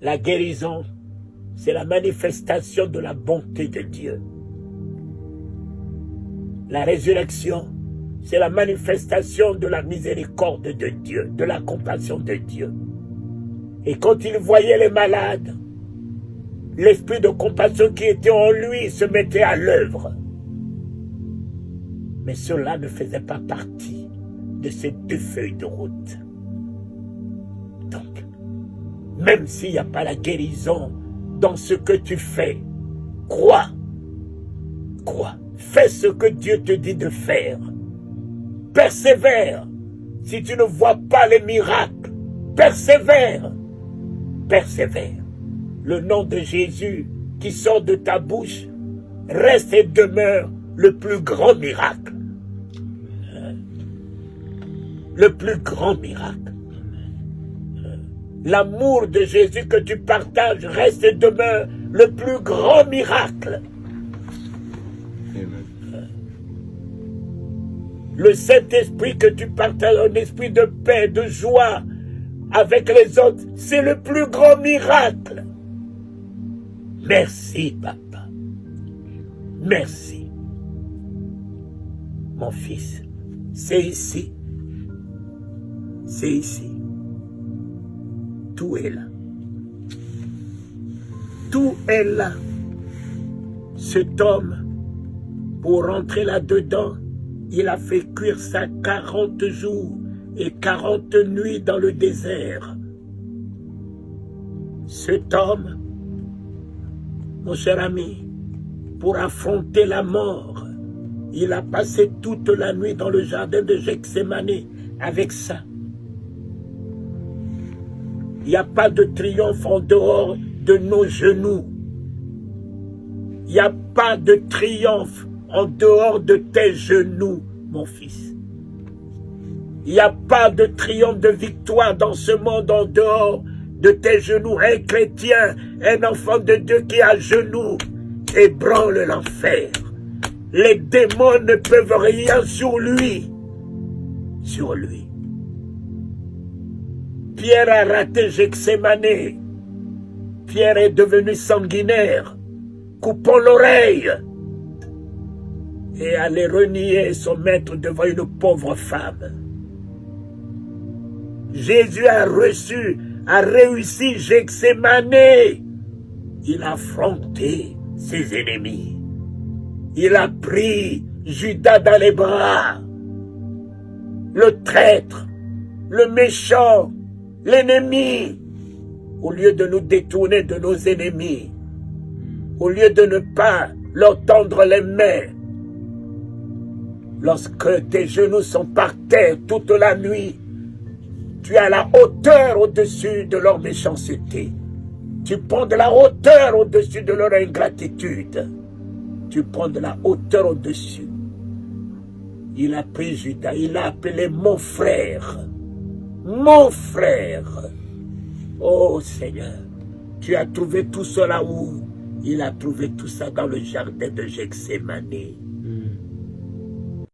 La guérison, c'est la manifestation de la bonté de Dieu. La résurrection, c'est la manifestation de la miséricorde de Dieu, de la compassion de Dieu. Et quand il voyait les malades, l'esprit de compassion qui était en lui se mettait à l'œuvre. Mais cela ne faisait pas partie de ces 2 feuilles de route. Donc, même s'il n'y a pas la guérison dans ce que tu fais, crois. Crois. Fais ce que Dieu te dit de faire. Persévère. Si tu ne vois pas les miracles, persévère. Persévère. Le nom de Jésus qui sort de ta bouche reste et demeure le plus grand miracle. Le plus grand miracle. L'amour de Jésus que tu partages reste et demeure le plus grand miracle. Le Saint-Esprit que tu partages, un esprit de paix, de joie avec les autres, c'est le plus grand miracle. Merci, papa. Merci. Mon fils, c'est ici. C'est ici. Tout est là. Tout est là. Cet homme, pour rentrer là-dedans, il a fait cuire ça 40 jours et 40 nuits dans le désert. Cet homme, mon cher ami, pour affronter la mort, il a passé toute la nuit dans le jardin de Gethsémane avec ça. Il n'y a pas de triomphe en dehors de nos genoux. Il n'y a pas de triomphe en dehors de tes genoux, mon fils. Il n'y a pas de triomphe de victoire dans ce monde en dehors de tes genoux. Un chrétien, un enfant de Dieu qui est à genoux, ébranle l'enfer. Les démons ne peuvent rien sur lui. Sur lui. Pierre a raté Gethsémane. Pierre est devenu sanguinaire, coupant l'oreille et allait renier son maître devant une pauvre femme. Jésus a réussi Gethsémane. Il a affronté ses ennemis. Il a pris Judas dans les bras, le traître, le méchant, l'ennemi. Au lieu de nous détourner de nos ennemis, au lieu de ne pas leur tendre les mains, lorsque tes genoux sont par terre toute la nuit, tu as la hauteur au-dessus de leur méchanceté. Tu prends de la hauteur au-dessus de leur ingratitude. Tu prends de la hauteur au-dessus. Il a pris Judas, il l'a appelé mon frère. Mon frère. Oh Seigneur, tu as trouvé tout cela où? Il a trouvé tout ça dans le jardin de Gethsémane.